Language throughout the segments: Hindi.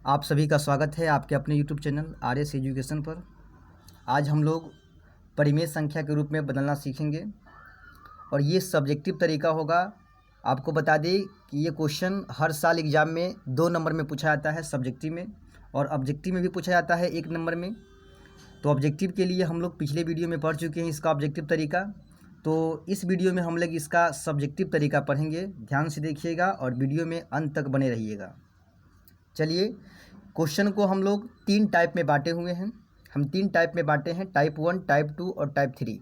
आप सभी का स्वागत है आपके अपने YouTube channel R S education पर। आज हम लोग परिमेय संख्या के रूप में बदलना सीखेंगे और ये सब्जेक्टिव तरीका होगा। आपको बता दें कि ये क्वेश्चन हर साल एग्ज़ाम में 2 नंबर में पूछा जाता है सब्जेक्टिव में, और ऑब्जेक्टिव में भी पूछा जाता है 1 नंबर में। तो ऑब्जेक्टिव के लिए हम लोग पिछले वीडियो में पढ़ चुके हैं इसका ऑब्जेक्टिव तरीका। तो इस वीडियो में हम लोग इसका सब्जेक्टिव तरीका पढ़ेंगे। ध्यान से देखिएगा और वीडियो में अंत तक बने रहिएगा। चलिए, क्वेश्चन को हम लोग 3 टाइप में बांटे हुए हैं। हम 3 टाइप में बांटे हैं, टाइप 1, टाइप 2 और टाइप 3।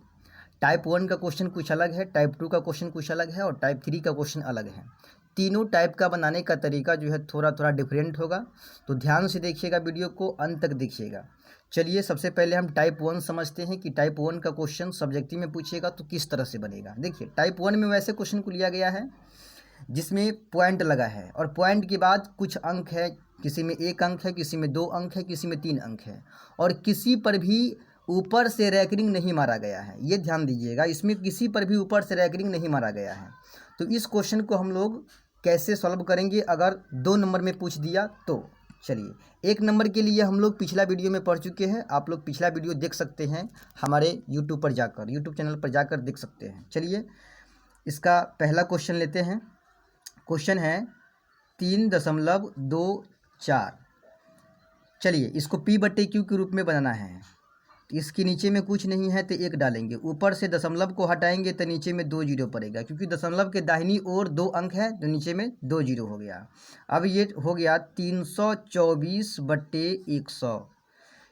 टाइप 1 का क्वेश्चन कुछ अलग है, टाइप 2 का क्वेश्चन कुछ अलग है और टाइप 3 का क्वेश्चन अलग है। तीनों टाइप का बनाने का तरीका जो है थोड़ा थोड़ा डिफरेंट होगा। तो ध्यान से देखिएगा, वीडियो को अंत तक देखिएगा। चलिए, सबसे पहले हम टाइप 1 समझते हैं कि टाइप 1 का क्वेश्चन सब्जेक्टिव में पूछेगा तो किस तरह से बनेगा। देखिए, टाइप 1 में वैसे क्वेश्चन को लिया गया है जिसमें पॉइंट लगा है और पॉइंट के बाद कुछ अंक है। किसी में 1 अंक है, किसी में 2 अंक है, किसी में 3 अंक है, और किसी पर भी ऊपर से रैंकिंग नहीं मारा गया है। ये ध्यान दीजिएगा, इसमें किसी पर भी ऊपर से रैंकिंग नहीं मारा गया है। तो इस क्वेश्चन को हम लोग कैसे सॉल्व करेंगे अगर 2 नंबर में पूछ दिया तो। चलिए, 1 नंबर के लिए हम लोग पिछला वीडियो में पढ़ चुके हैं। आप लोग पिछला वीडियो देख सकते हैं हमारे यूट्यूब पर जाकर, यूट्यूब चैनल पर जाकर देख सकते हैं। चलिए, इसका पहला क्वेश्चन लेते हैं। क्वेश्चन है 3.24। चलिए, इसको P/Q के रूप में बनाना है। तो इसके नीचे में कुछ नहीं है तो 1 डालेंगे, ऊपर से दशमलव को हटाएंगे तो नीचे में 2 जीरो पड़ेगा, क्योंकि दशमलव के दाहिनी ओर 2 अंक है तो नीचे में 2 जीरो हो गया। अब ये हो गया 324/100।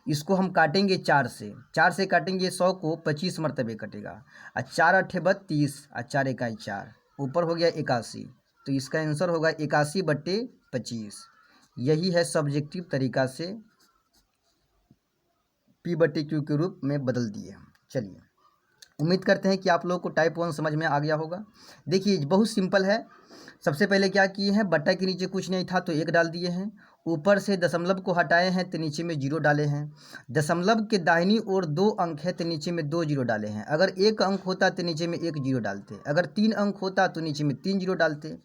इसको हम काटेंगे 4 से। 4 से काटेंगे 100 को 25 मरतबे कटेगा। 4 8 32 और 4 1 4, ऊपर हो गया 81। तो इसका आंसर होगा 81/25। यही है सब्जेक्टिव तरीका से P/Q के रूप में बदल दिए हम। चलिए, उम्मीद करते हैं कि आप लोगों को टाइप 1 समझ में आ गया होगा। देखिए, बहुत सिंपल है। सबसे पहले क्या किए हैं, बट्टा के नीचे कुछ नहीं था तो 1 डाल दिए हैं। ऊपर से दशमलव को हटाए हैं तो नीचे में 0 डाले हैं। दशमलव के दाहिनी ओर 2 अंक है तो नीचे में 2 जीरो डाले हैं। अगर 1 अंक होता तो नीचे में 1 जीरो डालते। अगर 3 अंक होता तो नीचे में 3 जीरो डालते।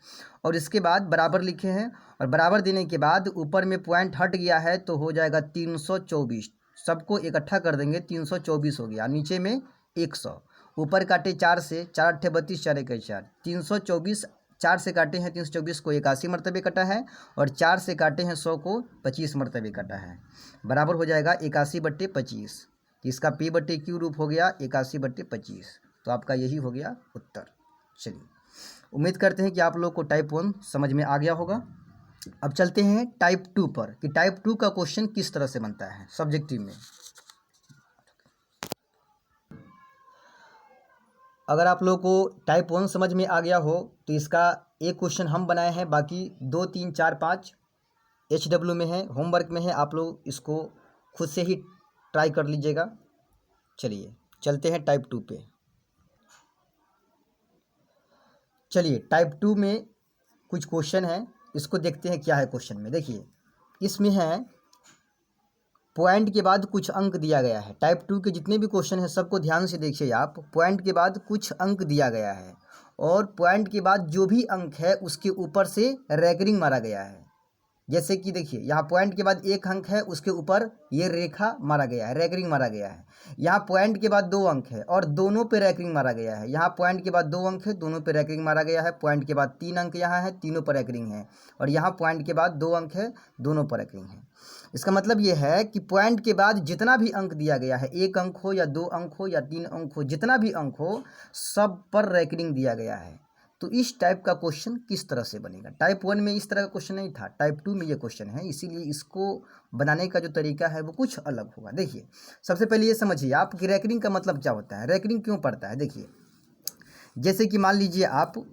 और इसके बाद बराबर लिखे हैं, और बराबर देने के बाद ऊपर में पॉइंट हट गया है तो हो जाएगा 324। सबको इकट्ठा कर देंगे, 324 हो गया। नीचे में 100, ऊपर काटे 4 से, 4 8 32 4 1 4, 324। 4 से काटे हैं 324 को 81 मरतबे कटा है, और 4 से काटे हैं 100 को 25 मरतबे कटा है। बराबर हो जाएगा 81/25। इसका P/Q रूप हो गया 81/25। तो आपका यही हो गया उत्तर। चलिए, उम्मीद करते हैं कि आप लोग को टाइप 1 समझ में आ गया होगा। अब चलते हैं टाइप 2 पर कि टाइप 2 का क्वेश्चन किस तरह से बनता है सब्जेक्टिव में। अगर आप लोगों को टाइप 1 समझ में आ गया हो तो इसका एक क्वेश्चन हम बनाए हैं, बाकी 2 3 4 5 HW में है, होमवर्क में है। आप लोग इसको खुद से ही ट्राई कर लीजिएगा। चलिए, चलते हैं टाइप 2 पे। चलिए, टाइप 2 में कुछ क्वेश्चन है, इसको देखते हैं क्या है क्वेश्चन में। देखिए, इसमें है पॉइंट के बाद कुछ अंक दिया गया है। टाइप 2 के जितने भी क्वेश्चन हैं सबको ध्यान से देखिए आप। पॉइंट के बाद कुछ अंक दिया गया है और पॉइंट के बाद जो भी अंक है उसके ऊपर से रैंकिंग मारा गया है। जैसे कि देखिए, यहाँ पॉइंट के बाद 1 अंक है, उसके ऊपर ये रेखा मारा गया है, रैंकिंग मारा गया है। यहाँ पॉइंट के बाद 2 अंक है और दोनों पे रैंकिंग मारा गया है। यहाँ पॉइंट के बाद 2 अंक है, दोनों पे रैंकिंग मारा गया है। पॉइंट के बाद 3 अंक यहाँ है, तीनों पर रैंकिंग है। और यहाँ पॉइंट के बाद 2 अंक है, दोनों पर रैंकिंग है। इसका मतलब ये है कि पॉइंट के बाद जितना भी अंक दिया गया है, 1 अंक हो या 2 अंक हो या 3 अंक हो, जितना भी अंक हो सब पर रैंकिंग दिया गया है। तो इस टाइप का क्वेश्चन किस तरह से बनेगा। टाइप 1 में इस तरह का क्वेश्चन नहीं था, टाइप 2 में ये क्वेश्चन है, इसीलिए इसको बनाने का जो तरीका है वो कुछ अलग होगा। देखिए, सबसे पहले ये समझिए आप कि रैंकिंग का मतलब क्या होता है, रैंकिंग क्यों पड़ता है। देखिए, जैसे कि मान लीजिए आप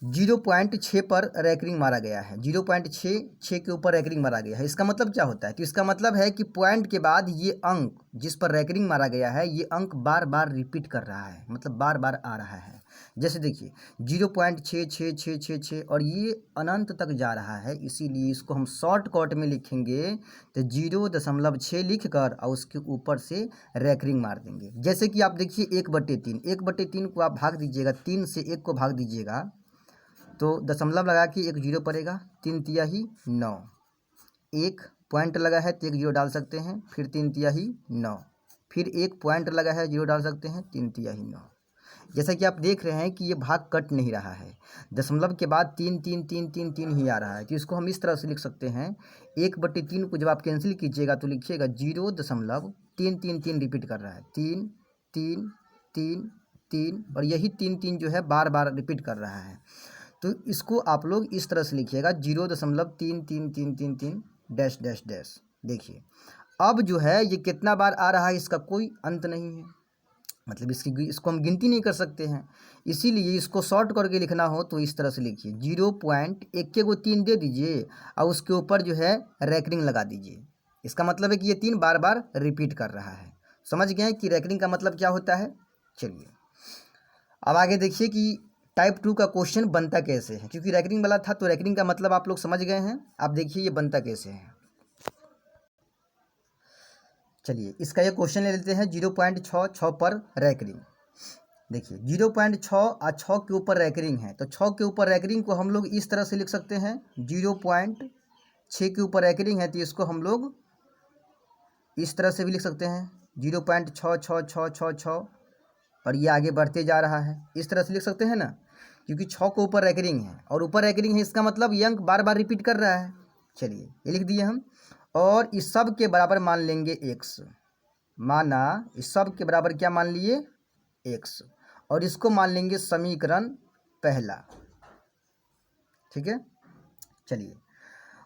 0.6 पर रैंकिंग मारा गया है, 0.66 के ऊपर रैंकिंग मारा गया है। इसका मतलब क्या होता है, तो इसका मतलब है कि पॉइंट के बाद ये अंक जिस पर रैंकिंग मारा गया है ये अंक बार बार रिपीट कर रहा है, मतलब बार बार आ रहा है। जैसे देखिए 0.66666 और ये अनंत तक जा रहा है, इसीलिए इसको हम शॉर्टकट में लिखेंगे तो 0.6 लिख कर और उसके ऊपर से रैंकिंग मार देंगे। जैसे कि आप देखिए 1/3, 1/3 को आप भाग दीजिएगा, 3 से 1 को भाग दीजिएगा तो दशमलव लगा के 1 जीरो पड़ेगा, 3 तिया ही 9, 1 पॉइंट लगा है तो एक जीरो डाल सकते हैं, फिर 3/9, फिर एक पॉइंट लगा है जीरो डाल सकते हैं, 3/9। जैसा कि आप देख रहे हैं कि ये भाग कट नहीं रहा है, दशमलव के बाद 3 ही आ रहा है। तो इसको हम इस तरह से लिख सकते हैं, 1/3 को जब आप कैंसिल कीजिएगा तो लिखिएगा 0.333 रिपीट कर रहा है, 3 3 3 3, और यही 3 जो है बार बार रिपीट कर रहा है। तो इसको आप लोग इस तरह से लिखिएगा 0.33333 डैश डैश डैश। देखिए अब जो है ये कितना बार आ रहा है इसका कोई अंत नहीं है, मतलब इसको हम गिनती नहीं कर सकते हैं। इसीलिए इसको शॉर्ट करके लिखना हो तो इस तरह से लिखिए 0.1 दे दीजिए और उसके ऊपर जो है रैकरिंग लगा दीजिए। इसका मतलब है कि ये 3 बार बार रिपीट कर रहा है। समझ गए कि रैकरिंग का मतलब क्या होता है। चलिए अब आगे देखिए कि टाइप 2 का क्वेश्चन बनता कैसे है, क्योंकि रैकरिंग वाला था तो रैकरिंग का मतलब आप लोग समझ गए हैं। आप देखिए ये बनता कैसे है। चलिए इसका ये क्वेश्चन ले लेते हैं 0.66 पर रैकरिंग। देखिए 0.6 और 6 के ऊपर रैकरिंग है, तो 6 के ऊपर रैकरिंग को हम लोग इस तरह से लिख सकते हैं, 0.6 के ऊपर रैकरिंग है तो इसको हम लोग इस तरह से भी लिख सकते हैं 0.666666, और ये आगे बढ़ते जा रहा है, इस तरह से लिख सकते हैं ना, क्योंकि 6 के ऊपर रैकरिंग है और ऊपर रैकरिंग है, इसका मतलब ये अंक बार बार रिपीट कर रहा है। चलिए ये लिख दिए हम, और इस सब के बराबर मान लेंगे x। माना इस सब के बराबर क्या मान लिए x, और इसको मान लेंगे समीकरण पहला। ठीक है। चलिए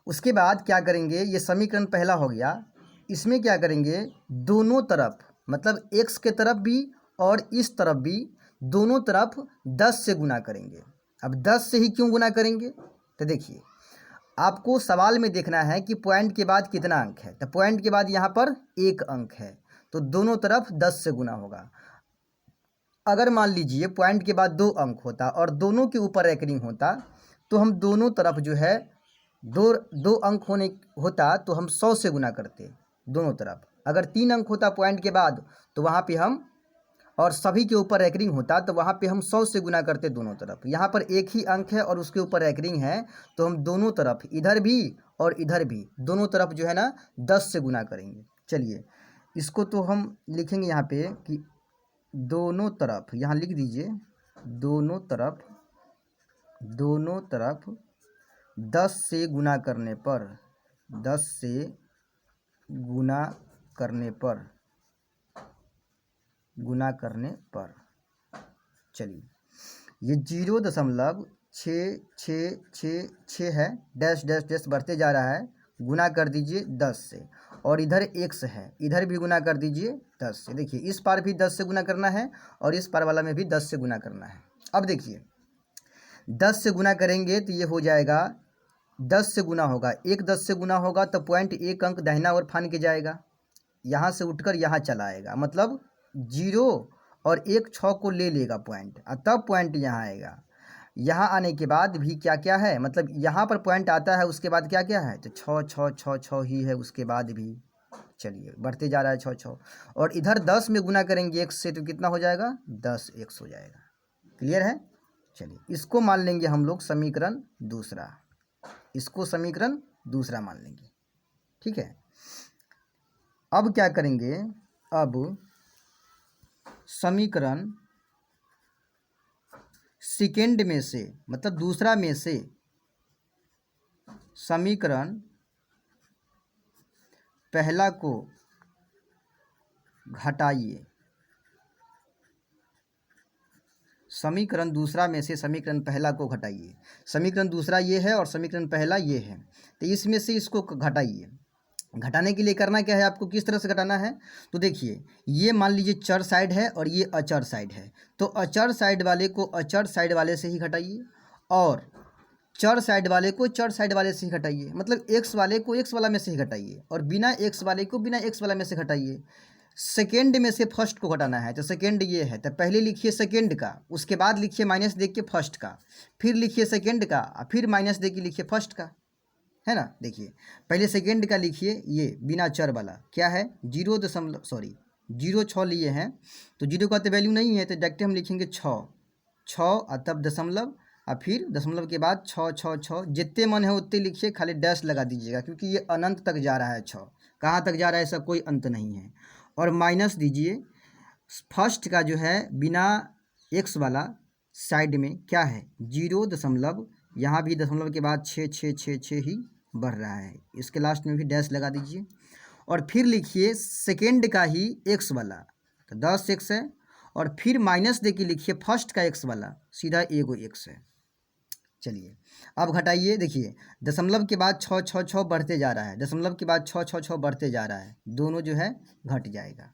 उसके बाद क्या करेंगे, ये समीकरण पहला हो गया, इसमें क्या करेंगे दोनों तरफ, मतलब x के तरफ भी और इस तरफ भी, दोनों तरफ 10 से गुना करेंगे। अब 10 से ही क्यों गुना करेंगे, तो देखिए आपको सवाल में देखना है कि पॉइंट के बाद कितना अंक है, तो पॉइंट के बाद यहाँ पर 1 अंक है, तो दोनों तरफ 10 से गुना होगा। अगर मान लीजिए पॉइंट के बाद 2 अंक होता और दोनों के ऊपर रैकरिंग होता, तो हम दोनों तरफ जो है दो अंक होता तो हम 100 से गुना करते दोनों तरफ। अगर 3 अंक होता पॉइंट के बाद तो वहाँ पे हम, और सभी के ऊपर रैकरिंग होता तो वहाँ पे हम 100 से गुना करते दोनों तरफ। यहाँ पर एक ही अंक है और उसके ऊपर रैकरिंग है, तो हम दोनों तरफ इधर भी और इधर भी दोनों तरफ जो है ना 10 से गुना करेंगे। चलिए इसको तो हम लिखेंगे यहाँ पे कि दोनों तरफ, यहाँ लिख दीजिए दोनों तरफ 10 से गुना करने पर, 10 से गुना करने पर चलिए ये 0.6666 है, डैश डैश डैश बढ़ते जा रहा है, गुना कर दीजिए 10 से, और इधर x है, इधर भी गुना कर दीजिए 10 से। देखिए इस पार भी 10 से गुना करना है और इस पार वाला में भी 10 से गुना करना है। अब देखिए 10 से गुना करेंगे तो ये हो जाएगा, 10 से गुना होगा, 10 से गुना होगा तो पॉइंट 1 अंक दाहिना और फान के जाएगा, यहाँ से उठकर यहाँ चला आएगा, मतलब 0 और 1 6 को ले लेगा पॉइंट, और तब पॉइंट यहाँ आएगा। यहाँ आने के बाद भी क्या क्या है, मतलब यहाँ पर पॉइंट आता है, उसके बाद क्या क्या है, तो 6 6 6 6 ही है उसके बाद भी। चलिए बढ़ते जा रहा है 6 6, और इधर 10 में गुना करेंगे x से तो कितना हो जाएगा, 10x हो जाएगा। क्लियर है। चलिए इसको मान लेंगे हम लोग समीकरण दूसरा, इसको समीकरण दूसरा मान लेंगे। ठीक है। अब क्या करेंगे, अब समीकरण सेकेंड में से, मतलब दूसरा में से समीकरण पहला को घटाइए। समीकरण दूसरा में से समीकरण पहला को घटाइए। समीकरण दूसरा ये है और समीकरण पहला ये है, तो इसमें से इसको घटाइए। घटाने के लिए करना क्या है, आपको किस तरह से घटाना है, तो देखिए ये मान लीजिए चर साइड है और ये अचर साइड है, तो अचर साइड वाले को अचर साइड वाले से ही घटाइए और चर साइड वाले को चर साइड वाले से ही घटाइए, मतलब एक्स वाले को एक्स वाला में से ही घटाइए और बिना एक्स वाले को बिना एक्स वाला में से घटाइए। सेकेंड में से फर्स्ट को घटाना है, तो सेकेंड ये है, तो पहले लिखिए सेकेंड का, उसके बाद लिखिए माइनस दे के फर्स्ट का, फिर लिखिए सेकेंड का, फिर माइनस दे के लिखिए फर्स्ट का, है ना। देखिए पहले सेकेंड का लिखिए, ये बिना चर वाला क्या है 0.6 लिए हैं, तो 0 का तो वैल्यू नहीं है, तो डायरेक्ट हम लिखेंगे 6 और तब दशमलव और फिर दशमलव के बाद 6 जितने मन है उतने लिखिए, खाली डैश लगा दीजिएगा क्योंकि ये अनंत तक जा रहा है। 6 कहाँ तक जा रहा है, ऐसा कोई अंत नहीं है। और माइनस दीजिए फर्स्ट का जो है बिना एक्स वाला साइड में क्या है 0 दशमलव, यहाँ भी दशमलव के बाद 6 ही बढ़ रहा है, इसके लास्ट में भी डैश लगा दीजिए। और फिर लिखिए सेकेंड का ही एक्स वाला, तो 10 एक्स है, और फिर माइनस दे के लिखिए फर्स्ट का एक्स वाला, सीधा एगो एक्स है। चलिए अब घटाइए, देखिए दशमलव के बाद 6 बढ़ते जा रहा है, दशमलव के बाद 6 बढ़ते जा रहा है, दोनों जो है घट जाएगा।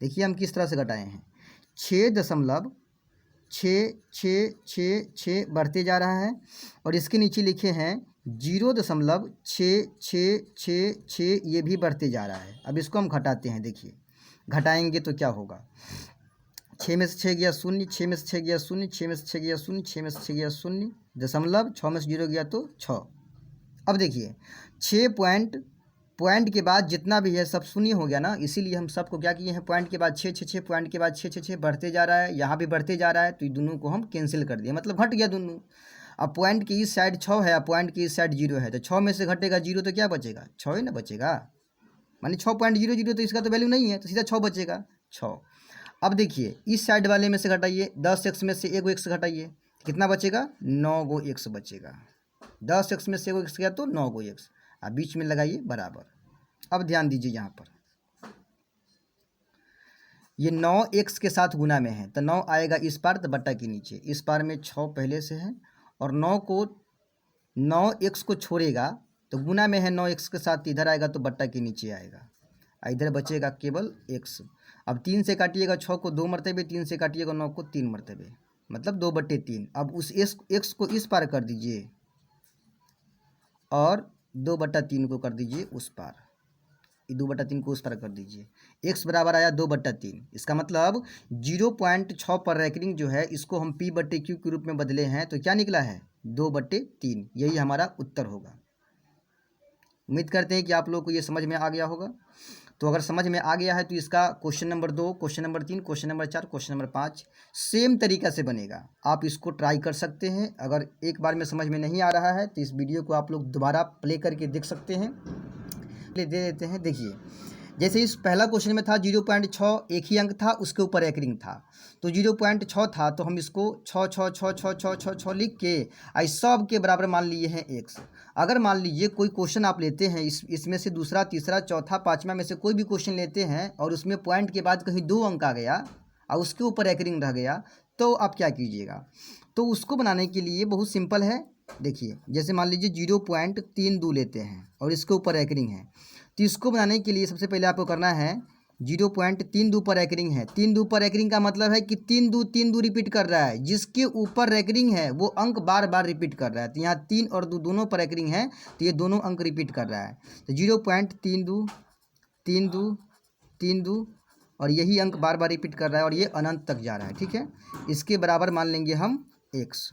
देखिए हम किस तरह से घटाए हैं, 6 बढ़ते जा रहा है, और इसके नीचे लिखे हैं 0.6 ये भी बढ़ते जा रहा है। अब इसको हम घटाते हैं, देखिए घटाएंगे तो क्या होगा, 6 में से 6 गया 0, 6 में से 6 गया 0, 6 में से 6 गया 0, 6 में से 6 गया 0, दशमलव 6 में से 0 गया तो 6। अब देखिए 6 पॉइंट के बाद जितना भी है सब शून्य हो गया ना, इसीलिए हम सबको क्या किए हैं, पॉइंट के बाद 6 पॉइंट के बाद 6 बढ़ते जा रहा है, यहाँ भी बढ़ते जा रहा है, तो ये दोनों को हम कैंसिल कर दिए, मतलब घट गया दोनों। अब पॉइंट की इस साइड 6 है, पॉइंट की इस साइड 0 है, तो 6 में से घटेगा 0 तो क्या बचेगा, 6 ही ना बचेगा, मानी 6.00, तो इसका तो वैल्यू नहीं है, तो सीधा 6 बचेगा 6। अब देखिए इस साइड वाले में से घटाइए, 10 एक्स में से एगो एक्स घटाइए, कितना बचेगा, 9 गो एक्स बचेगा, 10 एक्स में से एगो एक्स गया तो 9 गो एक्स, अब बीच में लगाइए बराबर। अब ध्यान दीजिए यहाँ पर ये 9 एक्स के साथ गुना में है, तो 9 आएगा इस पार, तो बट्टा के नीचे, इस पार में 6 पहले से है, और 9 एक्स को छोड़ेगा तो गुना में है 9 एक्स के साथ, इधर आएगा तो बट्टा के नीचे आएगा, इधर बचेगा केवल एक्स। अब 3 से काटिएगा 6 को 2 मरतबे, 3 से काटिएगा 9 को 3 मरतबे, मतलब 2/3। अब उस एक्स को इस पार कर दीजिए और 2/3 को कर दीजिए उस पार, 2/3 को उस पार कर दीजिए, x बराबर आया 2/3। इसका मतलब 0.6 पर रैंकिंग जो है इसको हम p/q के रूप में बदले हैं, तो क्या निकला है 2/3, यही हमारा उत्तर होगा। उम्मीद करते हैं कि आप लोग को ये समझ में आ गया होगा। तो अगर समझ में आ गया है तो इसका question number 2, question number 3, question number 4, question number 5 same तरीका से बनेगा, आप इसको ट्राई कर सकते हैं। अगर एक बार में समझ में नहीं आ रहा है तो इस वीडियो को आप लोग दोबारा प्ले करके देख सकते हैं, दे देते हैं। देखिए जैसे इस पहला क्वेश्चन में था 0.6 एक ही अंक था, उसके ऊपर एक रिंग था, तो 0.6 था, तो हम इसको 6 लिख के इस सब के बराबर मान लिए हैं x। अगर मान लीजिए कोई क्वेश्चन आप लेते हैं, इसमें से दूसरा, तीसरा, चौथा, पाँचवा में से कोई भी क्वेश्चन लेते हैं और उसमें पॉइंट के बाद कहीं 2 अंक आ गया और उसके ऊपर एक रिंग रह गया, तो आप क्या कीजिएगा। तो उसको बनाने के लिए बहुत सिंपल है। देखिए जैसे मान लीजिए 0.32 लेते हैं और इसके ऊपर एक रिंग है, तो इसको बनाने के लिए सबसे पहले आपको करना है 0.32 पर एक रिंग है, 3 पर एक रिंग का मतलब है कि 3 रिपीट कर रहा है, जिसके ऊपर एक रिंग है वो अंक बार बार रिपीट कर रहा है। तो यहाँ 3 और 2 दोनों पर एक रिंग है, तो ये दोनों अंक रिपीट कर रहा है। तो 0.32 और यही अंक बार बार रिपीट कर रहा है और ये अनंत तक जा रहा है। ठीक है, इसके बराबर मान लेंगे हम x।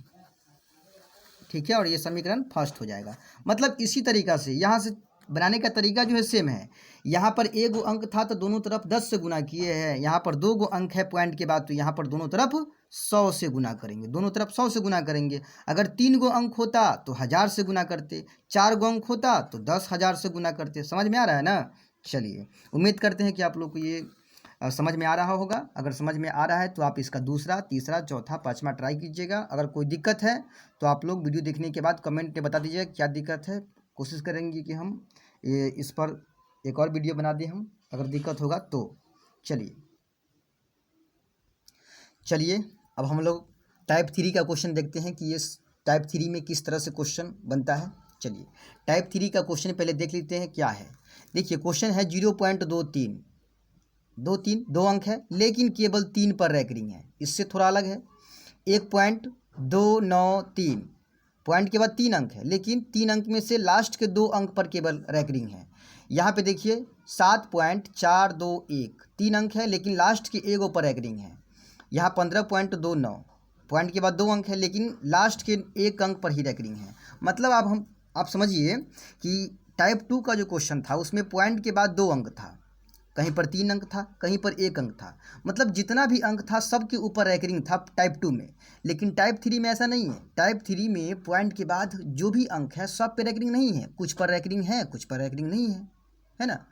ठीक है, और ये समीकरण फर्स्ट हो जाएगा। मतलब इसी तरीक़ा से यहाँ से बनाने का तरीका जो है सेम है। यहाँ पर एक अंक था तो दोनों तरफ 10 से गुना किए हैं, यहाँ पर 2 अंक है पॉइंट के बाद, तो यहाँ पर दोनों तरफ 100 से गुना करेंगे, दोनों तरफ 100 से गुना करेंगे। अगर 3 अंक होता तो 1000 से गुना करते, 4 अंक होता तो 10,000 से गुना करते। समझ में आ रहा है ना। चलिए उम्मीद करते हैं कि आप लोग को ये समझ में आ रहा होगा। अगर समझ में आ रहा है तो आप इसका दूसरा, तीसरा, चौथा, पाँचवा ट्राई कीजिएगा। अगर कोई दिक्कत है तो आप लोग वीडियो देखने के बाद कमेंट में बता दीजिएगा क्या दिक्कत है। कोशिश करेंगे कि हम इस पर एक और वीडियो बना दें हम, अगर दिक्कत होगा तो। चलिए अब हम लोग टाइप 3 का क्वेश्चन देखते हैं कि ये टाइप 3 में किस तरह से क्वेश्चन बनता है। चलिए टाइप 3 का क्वेश्चन पहले देख लेते हैं क्या है। देखिए क्वेश्चन है 0.23, 2 अंक है लेकिन केवल 3 पर रैंकिंग है, इससे थोड़ा अलग है। 1.293 पॉइंट के बाद 3 अंक है, लेकिन 3 अंक में से लास्ट के 2 अंक पर केवल रैंकिंग है। यहाँ पे देखिए 7.421 3 अंक है लेकिन लास्ट के एगो पर रैंकिंग है। यहाँ 15.29 पॉइंट के बाद 2 अंक है लेकिन लास्ट के 1 अंक पर ही रैंकिंग है। मतलब आप समझिए कि टाइप 2 का जो क्वेश्चन था उसमें पॉइंट के बाद 2 अंक था, कहीं पर 3 अंक था, कहीं पर 1 अंक था, मतलब जितना भी अंक था सब के ऊपर रैंकिंग था टाइप 2 में। लेकिन टाइप 3 में ऐसा नहीं है। टाइप 3 में पॉइंट के बाद जो भी अंक है सब पे रैंकिंग नहीं है, कुछ पर रैंकिंग है, कुछ पर रैंकिंग नहीं है ना।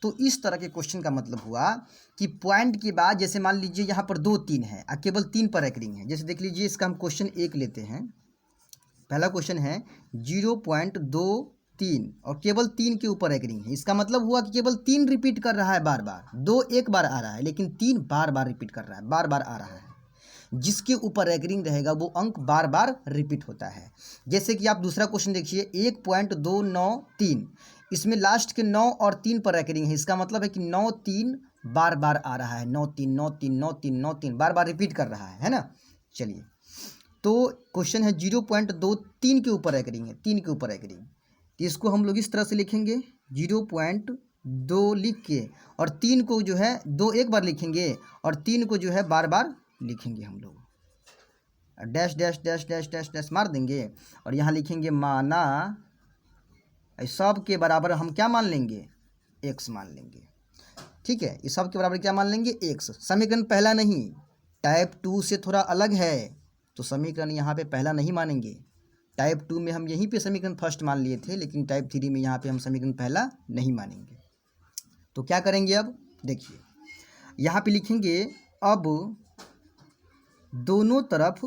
तो इस तरह के क्वेश्चन का मतलब हुआ कि पॉइंट के बाद जैसे मान लीजिए यहाँ पर 2 3 है और केवल 3 पर रैंकिंग है। जैसे देख लीजिए, इसका हम क्वेश्चन 1 लेते हैं। पहला क्वेश्चन है 0.23 और केवल 3 के ऊपर रैंकिंग है। इसका मतलब हुआ कि केवल 3 रिपीट कर रहा है बार बार। 2 एक बार आ रहा है, लेकिन 3 बार बार रिपीट कर रहा है, बार बार आ रहा है। जिसके ऊपर रैंकिंग रहेगा वो अंक बार बार रिपीट होता है। जैसे कि आप दूसरा क्वेश्चन देखिए 1.293, इसमें लास्ट के 9 और 3 पर रैंकिंग है। इसका मतलब है कि 9 3 बार बार आ रहा है, 9 3 9 3 9 3 9 3 बार बार रिपीट कर रहा है ना। चलिए, तो क्वेश्चन है 0.23 के ऊपर रैंकिंग है, 3 के ऊपर रैंकिंग। तो इसको हम लोग इस तरह से लिखेंगे 0.2 लिख के, और 3 को जो है 2 एक बार लिखेंगे और 3 को जो है बार बार लिखेंगे हम लोग। Dash dash dash dash dash dash मार देंगे और यहाँ लिखेंगे माना सब के बराबर हम क्या मान लेंगे, x मान लेंगे। ठीक है, इस सब के बराबर क्या मान लेंगे, x। समीकरण पहला नहीं, टाइप 2 से थोड़ा अलग है, तो समीकरण यहाँ पे पहला नहीं मानेंगे। टाइप 2 में हम यहीं पे समीकरण फर्स्ट मान लिए थे, लेकिन टाइप 3 में यहाँ पे हम समीकरण पहला नहीं मानेंगे। तो क्या करेंगे, अब देखिए यहाँ पे लिखेंगे अब दोनों तरफ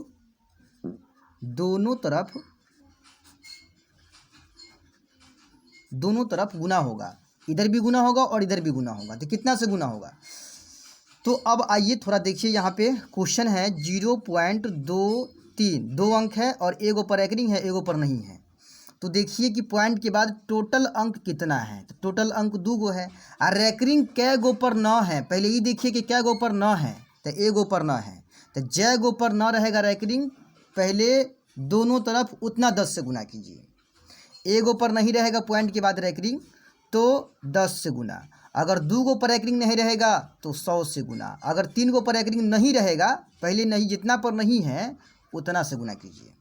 गुना होगा। इधर भी गुना होगा और इधर भी गुना होगा। तो कितना से गुना होगा, तो अब आइए थोड़ा देखिए। यहाँ पे क्वेश्चन है 0.23, 2 अंक है और एक ऊपर रैंकिंग है, एक ऊपर नहीं है। तो देखिए कि पॉइंट के बाद टोटल अंक कितना है। तो टोटल अंक 2 गो है और रैंकिंग कै गो पर 9 है। पहले ये देखिए कि कै गो पर 9 है, तो एक गो पर 9 है। तो जै गो पर 9 रहेगा रैंकिंग, पहले दोनों तरफ उतना 10 से गुना कीजिए। एक गो पर नहीं रहेगा पॉइंट के बाद रैंकिंग, तो 10 से गुना। अगर 2 गो पर रैंकिंग नहीं रहेगा तो 100 से गुना। अगर 3 गो पर रैंकिंग नहीं रहेगा, पहले नहीं, जितना पर नहीं है उतना से गुना कीजिए।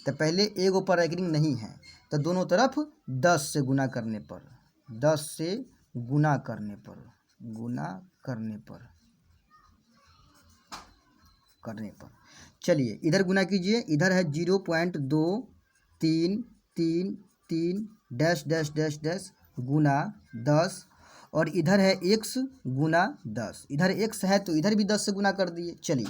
तो पहले एक गो पर रैंकिंग नहीं है, तो दोनों तरफ 10 से गुना करने पर, 10 से गुना करने पर, चलिए इधर गुना कीजिए। इधर है 0.2333 डैश डैश डैश डैश गुना 10, और इधर है x गुना 10। इधर x है तो इधर भी 10 से गुना कर दिए। चलिए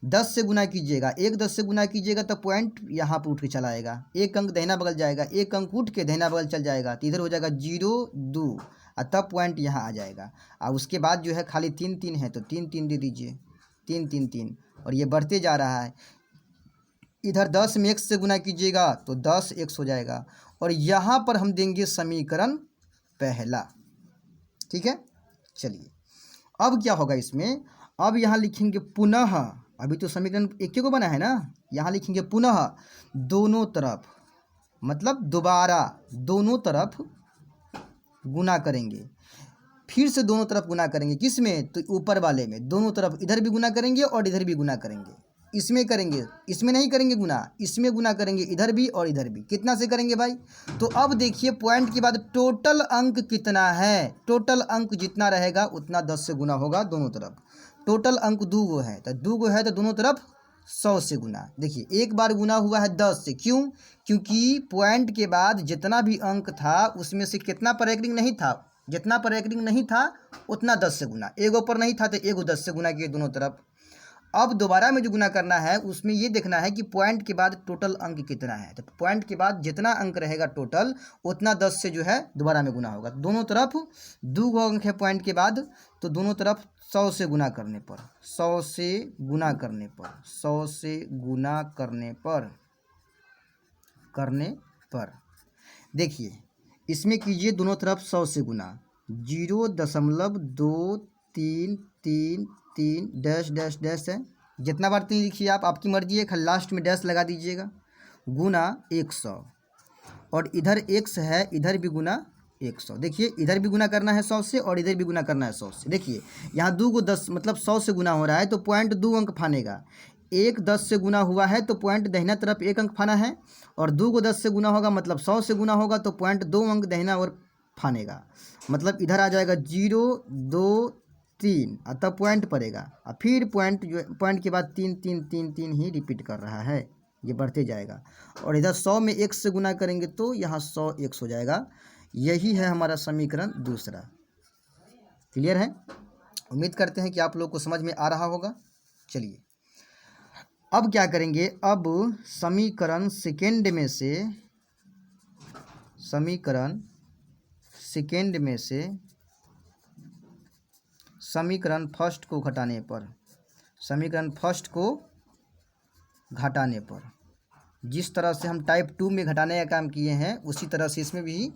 10 से गुना कीजिएगा, 10 से गुना कीजिएगा तो पॉइंट यहाँ पर उठ के चला आएगा, एक अंक दाहिना बगल जाएगा, एक अंक उठ के दाहिना बगल चल जाएगा, तो इधर हो जाएगा 0 2 और तब पॉइंट यहाँ आ जाएगा। और उसके बाद जो है खाली 3 3 है, तो 3 3 दे दीजिए, 3 3 3, और ये बढ़ते जा रहा है। इधर 10 में x से गुना कीजिएगा तो 10x हो जाएगा, और यहाँ पर हम देंगे समीकरण पहला। ठीक है, चलिए अब क्या होगा इसमें, अब यहाँ लिखेंगे पुनः, अभी तो समीकरण एक को बना है ना, यहाँ लिखेंगे पुनः दोनों तरफ, मतलब दोबारा दोनों तरफ गुना करेंगे। फिर से दोनों तरफ गुना करेंगे, किस में, तो ऊपर वाले में। दोनों तरफ इधर भी गुना करेंगे और इधर भी गुना करेंगे। इसमें करेंगे, इसमें नहीं करेंगे गुना, इसमें गुना करेंगे, इधर भी और इधर भी। कितना से करेंगे भाई, तो अब देखिए पॉइंट के बाद टोटल अंक कितना है। टोटल अंक जितना रहेगा उतना 10 से गुना होगा दोनों तरफ। टोटल अंक 2 गो है, तो 2 गो है तो दोनों तरफ 100 से गुना। देखिए एक बार गुना हुआ है 10 से, क्यों, क्योंकि पॉइंट के बाद जितना भी अंक था उसमें से कितना पर रैंकिंग नहीं था, जितना पर रैंकिंग नहीं था उतना 10 से गुना। एक ऊपर नहीं था तो एक 10 से गुना किए दोनों तरफ। अब दोबारा में जो गुना करना है उसमें ये देखना है कि पॉइंट के बाद टोटल अंक कितना है। तो पॉइंट के बाद जितना अंक रहेगा टोटल उतना 10 से जो है दोबारा में गुना होगा। दोनों तरफ 2 अंक है पॉइंट के बाद, तो दोनों तरफ 100 से गुना करने पर, 100 से गुना करने पर, 100 से गुना करने पर देखिए इसमें कीजिए दोनों तरफ 100 से गुना। 0.2333 डैश डैश डैश है, जितना बार 3 लिखिए आप, आपकी मर्जी है, खाली लास्ट में डैश लगा दीजिएगा, गुना 100, और इधर x है, इधर भी गुना 100। देखिए इधर भी गुना करना है 100 से और इधर भी गुना करना है 100 से। देखिए यहाँ 2 को 10 मतलब 100 से गुना हो रहा है, तो पॉइंट 2 अंक फानेगा। 1 10 से गुना हुआ है तो पॉइंट दाहिना तरफ 1 अंक फाना है, और 2 को 10 से गुना होगा मतलब 100 से गुना होगा, तो पॉइंट 2 अंक दाहिना और फानेगा, मतलब इधर आ जाएगा 0 2 3 और तब पॉइंट पड़ेगा और फिर पॉइंट के बाद 3 3 3 3 ही रिपीट कर रहा है, ये बढ़ते जाएगा। और इधर 100 में x से गुना करेंगे तो यहाँ 100x हो जाएगा। यही है हमारा समीकरण दूसरा। क्लियर है? उम्मीद करते हैं कि आप लोग को समझ में आ रहा होगा। चलिए अब क्या करेंगे, अब समीकरण सेकेंड में से समीकरण फर्स्ट को घटाने पर जिस तरह से हम टाइप 2 में घटाने का काम किए हैं उसी तरह से इसमें भी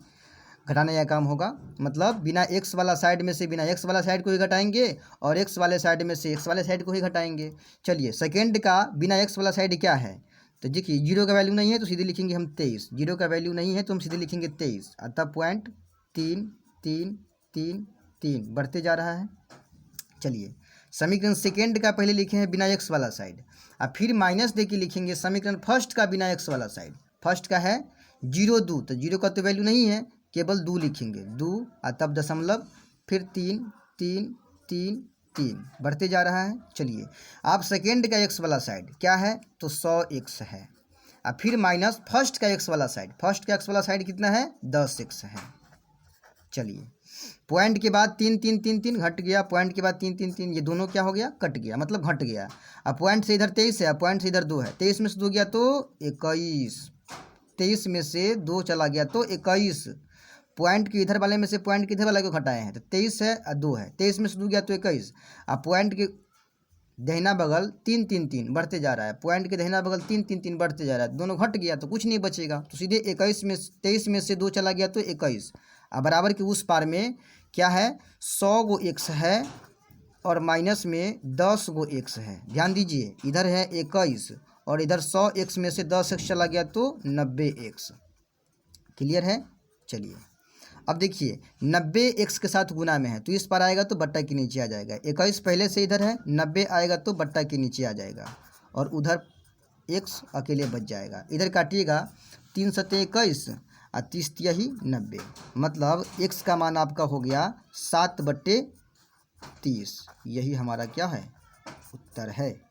घटाने का काम होगा। मतलब बिना x वाला साइड में से बिना x वाला साइड को ही घटाएंगे और x वाले साइड में से x वाले साइड को ही घटाएंगे। चलिए सेकेंड का बिना x वाला साइड क्या है, तो देखिए 0 का वैल्यू नहीं है तो सीधे लिखेंगे हम 23, 0 का वैल्यू नहीं है तो हम सीधे लिखेंगे 23, अतः पॉइंट 3 3 3 3 बढ़ते जा रहा है। चलिए समीकरण सेकेंड का पहले लिखे हैं बिना x वाला साइड, और फिर माइनस दे के लिखेंगे समीकरण फर्स्ट का बिना x वाला साइड। फर्स्ट का है 0 2, तो 0 का तो वैल्यू नहीं है, केवल 2 लिखेंगे 2 और तब दशमलव, फिर 3 3 3 3 बढ़ते जा रहा है। चलिए आप सेकेंड का x वाला साइड क्या है तो 100x है, और फिर माइनस फर्स्ट का x वाला साइड, फर्स्ट का x वाला साइड कितना है 10x है। चलिए पॉइंट के बाद 3 3 3 3 घट गया, पॉइंट के बाद 3 3 3, ये दोनों क्या हो गया कट गया, मतलब घट गया। अब पॉइंट से इधर 23 है, पॉइंट से इधर 2 है, 23 में से 2 गया तो 21, 23 में से 2 चला गया तो 21। पॉइंट के इधर वाले में से पॉइंट के इधर वाले को घटाए हैं तो 23 है और 2 है, 23 में से 2 गया तो 21। अब पॉइंट के दहिना बगल 3 3 3 बढ़ते जा रहा है, पॉइंट के दहिना बगल 3 3 3 बढ़ते जा रहा है, दोनों घट गया तो कुछ नहीं बचेगा, तो सीधे 21 में 23 में से 2 चला गया तो 21। अब बराबर के उस पार में क्या है 100 गो x है और माइनस में 10 गो x है। ध्यान दीजिए इधर है 21 और इधर 100x में से 10x चला गया तो 90x। क्लियर है? चलिए अब देखिए 90x के साथ गुना में है तो इस पर आएगा तो बट्टा के नीचे आ जाएगा, 21 पहले से इधर है, 90 आएगा तो बट्टा के नीचे आ जाएगा और उधर x अकेले बच जाएगा। इधर काटिएगा 3 सत्ते 21 और 30 यही 90, मतलब x का मान आपका हो गया 7/30। यही हमारा क्या है उत्तर है,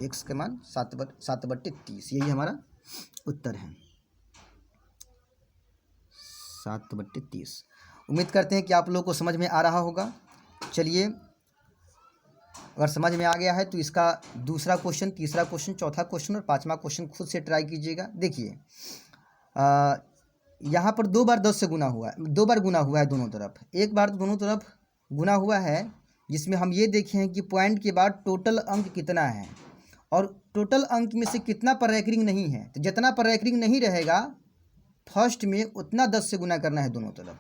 x का मान 7/30, यही हमारा उत्तर है 7/30। उम्मीद करते हैं कि आप लोगों को समझ में आ रहा होगा। चलिए अगर समझ में आ गया है तो इसका दूसरा क्वेश्चन, तीसरा क्वेश्चन, चौथा क्वेश्चन और पांचवा क्वेश्चन खुद से ट्राई कीजिएगा। देखिए यहाँ पर 2 बार 10 से गुना हुआ है, 2 बार गुना हुआ है दोनों तरफ, एक बार दोनों तरफ गुना हुआ है जिसमें हम ये देखे हैं कि पॉइंट के बाद टोटल अंक कितना है और टोटल अंक में से कितना पर रैंकिंग नहीं है, तो जितना पर रैंकिंग नहीं रहेगा फर्स्ट में उतना 10 से गुना करना है दोनों तरफ,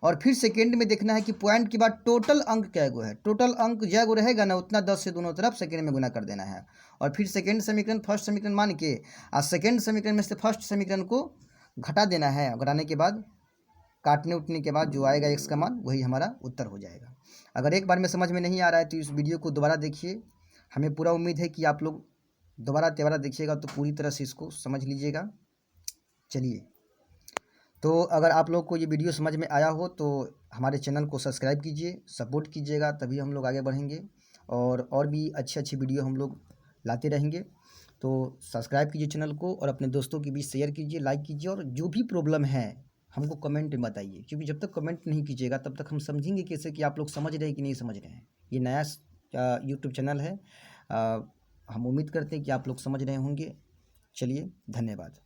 और फिर सेकेंड में देखना है कि पॉइंट के बाद टोटल अंक क्या गो है, टोटल अंक जय गो रहेगा ना उतना 10 से दोनों तरफ सेकेंड में गुना कर देना है, और फिर सेकेंड समीकरण फर्स्ट समीकरण मान के और सेकेंड समीकरण में से फर्स्ट समीकरण को घटा देना है। घटाने के बाद काटने उठने के बाद जो आएगा x का मान वही हमारा उत्तर हो जाएगा। अगर एक बार में समझ में नहीं आ रहा है तो इस वीडियो को दोबारा देखिए, हमें पूरा उम्मीद है कि आप लोग दोबारा तिबारा देखिएगा तो पूरी तरह से इसको समझ लीजिएगा। चलिए तो अगर आप लोग को ये वीडियो समझ में आया हो तो हमारे चैनल को सब्सक्राइब कीजिए, सपोर्ट कीजिएगा, तभी हम लोग आगे बढ़ेंगे और भी अच्छी वीडियो हम लोग लाते रहेंगे। तो सब्सक्राइब कीजिए चैनल को और अपने दोस्तों के बीच शेयर कीजिए, लाइक कीजिए, और जो भी प्रॉब्लम है हमको कमेंट में बताइए, क्योंकि जब तक कमेंट नहीं कीजिएगा तब तक हम समझेंगे कैसे कि आप लोग समझ रहे हैं कि नहीं समझ रहे हैं। ये नया यूट्यूब चैनल है, हम उम्मीद करते हैं कि आप लोग समझ रहे होंगे। चलिए धन्यवाद।